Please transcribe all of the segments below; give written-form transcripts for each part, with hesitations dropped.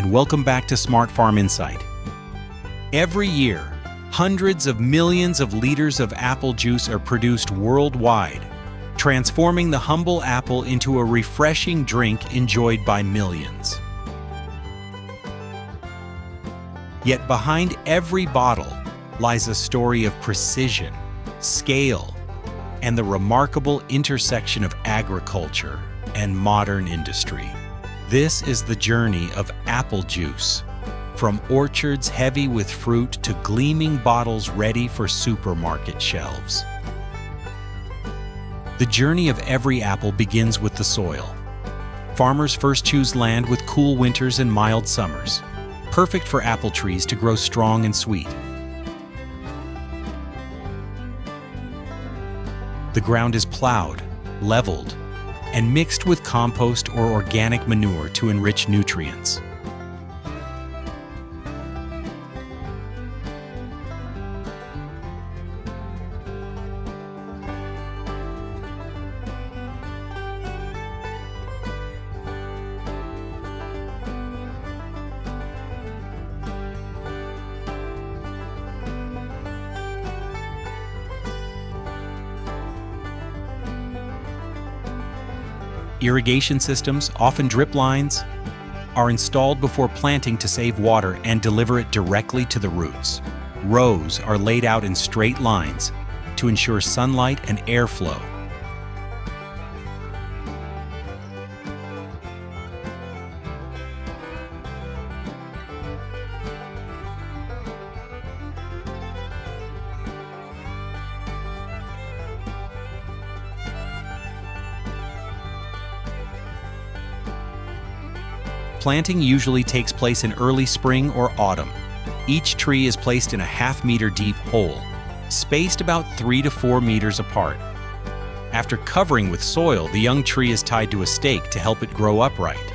and welcome back to Smart Farm Insight. Every year, hundreds of millions of liters of apple juice are produced worldwide, transforming the humble apple into a refreshing drink enjoyed by millions. Yet behind every bottle lies a story of precision, scale, and the remarkable intersection of agriculture and modern industry. This is the journey of apple juice, from orchards heavy with fruit to gleaming bottles ready for supermarket shelves. The journey of every apple begins with the soil. Farmers first choose land with cool winters and mild summers, perfect for apple trees to grow strong and sweet. The ground is plowed, leveled, and mixed with compost or organic manure to enrich nutrients. Irrigation systems, often drip lines, are installed before planting to save water and deliver it directly to the roots. Rows are laid out in straight lines to ensure sunlight and airflow. Planting usually takes place in early spring or autumn. Each tree is placed in a half-meter deep hole, spaced about 3 to 4 meters apart. After covering with soil, the young tree is tied to a stake to help it grow upright.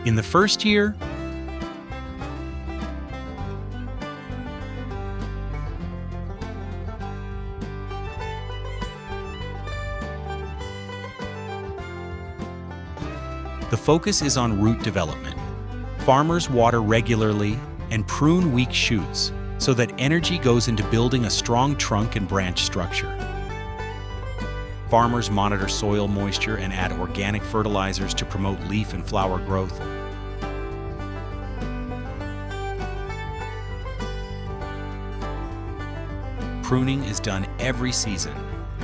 In the first year, the focus is on root development. Farmers water regularly and prune weak shoots so that energy goes into building a strong trunk and branch structure. Farmers monitor soil moisture and add organic fertilizers to promote leaf and flower growth. Pruning is done every season,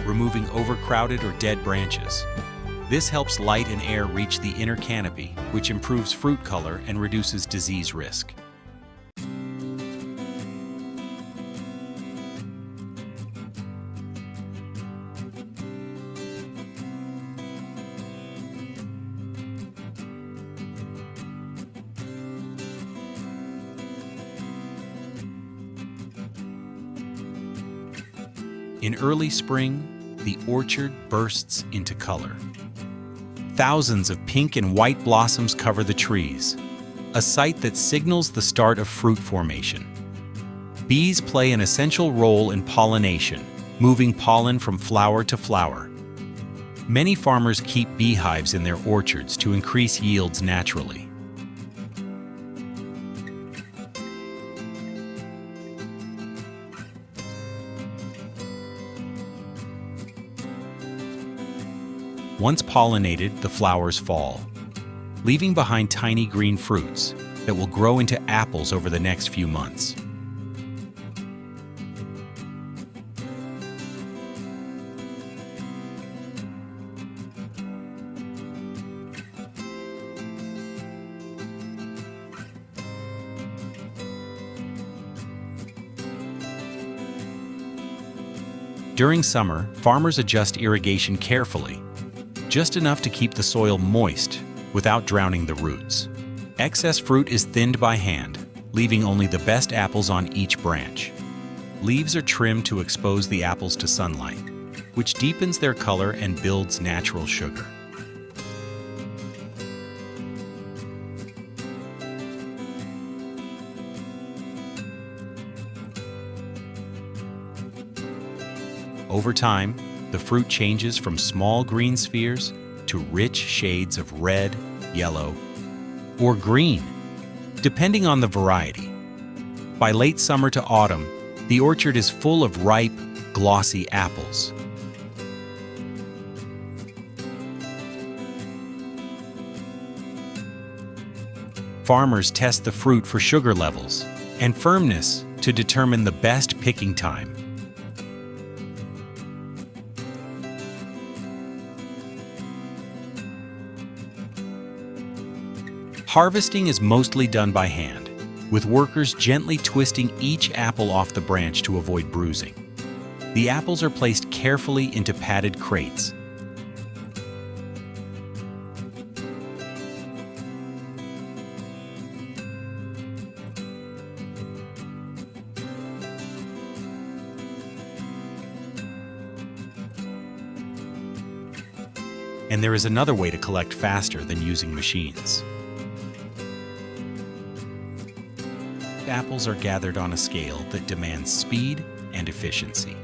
removing overcrowded or dead branches. This helps light and air reach the inner canopy, which improves fruit color and reduces disease risk. In early spring, the orchard bursts into color. Thousands of pink and white blossoms cover the trees, a sight that signals the start of fruit formation. Bees play an essential role in pollination, moving pollen from flower to flower. Many farmers keep beehives in their orchards to increase yields naturally. Once pollinated, the flowers fall, leaving behind tiny green fruits that will grow into apples over the next few months. During summer, farmers adjust irrigation carefully, just enough to keep the soil moist without drowning the roots. Excess fruit is thinned by hand, leaving only the best apples on each branch. Leaves are trimmed to expose the apples to sunlight, which deepens their color and builds natural sugar. Over time, the fruit changes from small green spheres to rich shades of red, yellow, or green. depending on the variety. By late summer to autumn, the orchard is full of ripe, glossy apples. Farmers test the fruit for sugar levels and firmness to determine the best picking time. Harvesting is mostly done by hand, with workers gently twisting each apple off the branch to avoid bruising. The apples are placed carefully into padded crates. And there is another way to collect faster than using machines. Apples are gathered on a scale that demands speed and efficiency.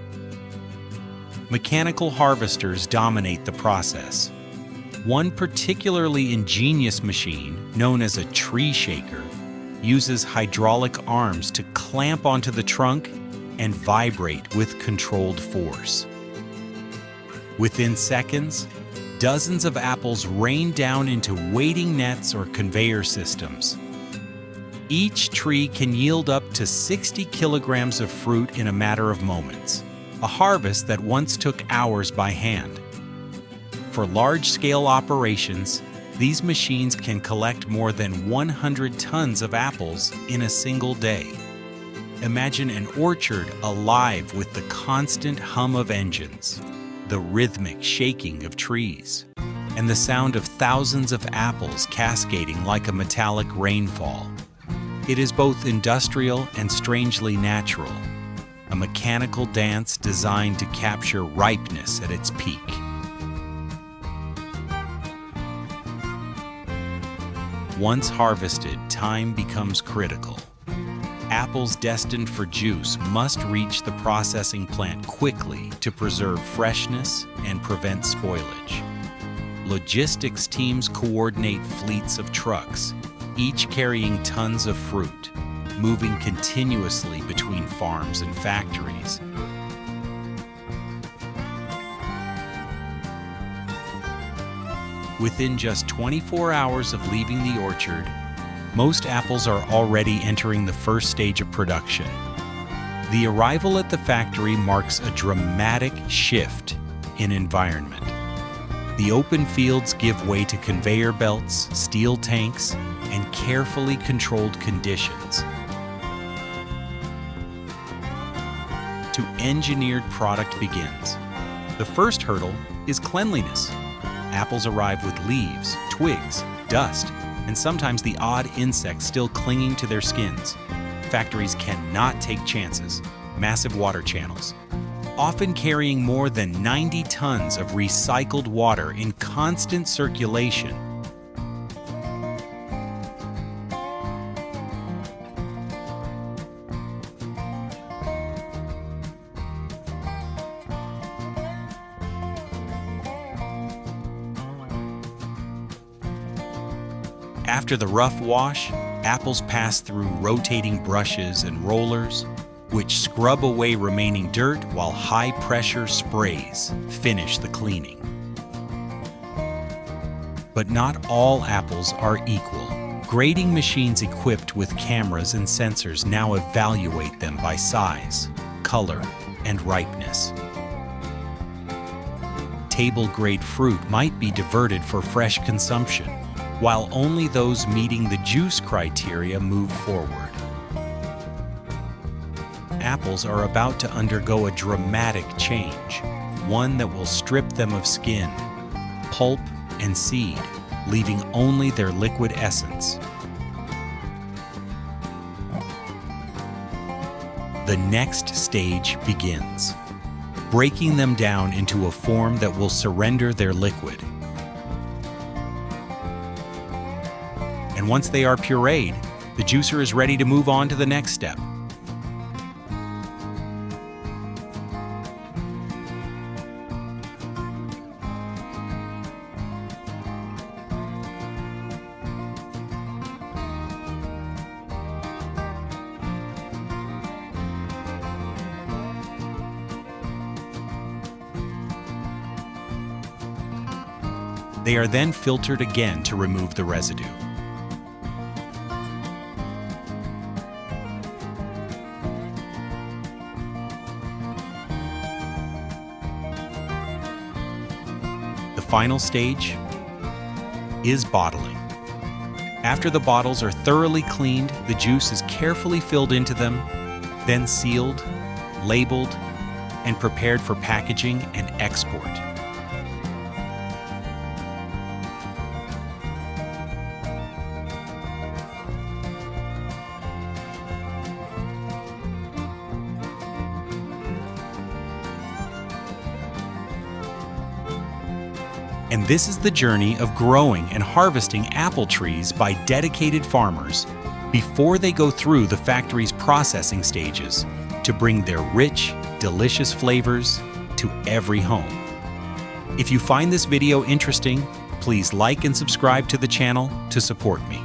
Mechanical harvesters dominate the process. One particularly ingenious machine, known as a tree shaker, uses hydraulic arms to clamp onto the trunk and vibrate with controlled force. Within seconds, dozens of apples rain down into waiting nets or conveyor systems. Each tree can yield up to 60 kilograms of fruit in a matter of moments, a harvest that once took hours by hand. For large-scale operations, these machines can collect more than 100 tons of apples in a single day. Imagine an orchard alive with the constant hum of engines, the rhythmic shaking of trees, and the sound of thousands of apples cascading like a metallic rainfall. It is both industrial and strangely natural, a mechanical dance designed to capture ripeness at its peak. Once harvested, time becomes critical. Apples destined for juice must reach the processing plant quickly to preserve freshness and prevent spoilage. Logistics teams coordinate fleets of trucks, each carrying tons of fruit, moving continuously between farms and factories. Within just 24 hours of leaving the orchard, most apples are already entering the first stage of production. The arrival at the factory marks a dramatic shift in environment. The open fields give way to conveyor belts, steel tanks, and carefully controlled conditions. To engineered product begins. The first hurdle is cleanliness. Apples arrive with leaves, twigs, dust, and sometimes the odd insects still clinging to their skins. Factories cannot take chances. Massive water channels, often carrying more than 90 tons of recycled water in constant circulation. After the rough wash, apples pass through rotating brushes and rollers, which scrub away remaining dirt while high-pressure sprays finish the cleaning. But not all apples are equal. Grading machines equipped with cameras and sensors now evaluate them by size, color, and ripeness. Table-grade fruit might be diverted for fresh consumption, while only those meeting the juice criteria move forward. Apples are about to undergo a dramatic change, one that will strip them of skin, pulp, and seed, leaving only their liquid essence. The next stage begins, breaking them down into a form that will surrender their liquid. And once they are pureed, the juicer is ready to move on to the next step. They are then filtered again to remove the residue. The final stage is bottling. After the bottles are thoroughly cleaned, the juice is carefully filled into them, then sealed, labeled, and prepared for packaging and export. And this is the journey of growing and harvesting apple trees by dedicated farmers before they go through the factory's processing stages to bring their rich, delicious flavors to every home. If you find this video interesting, please like and subscribe to the channel to support me.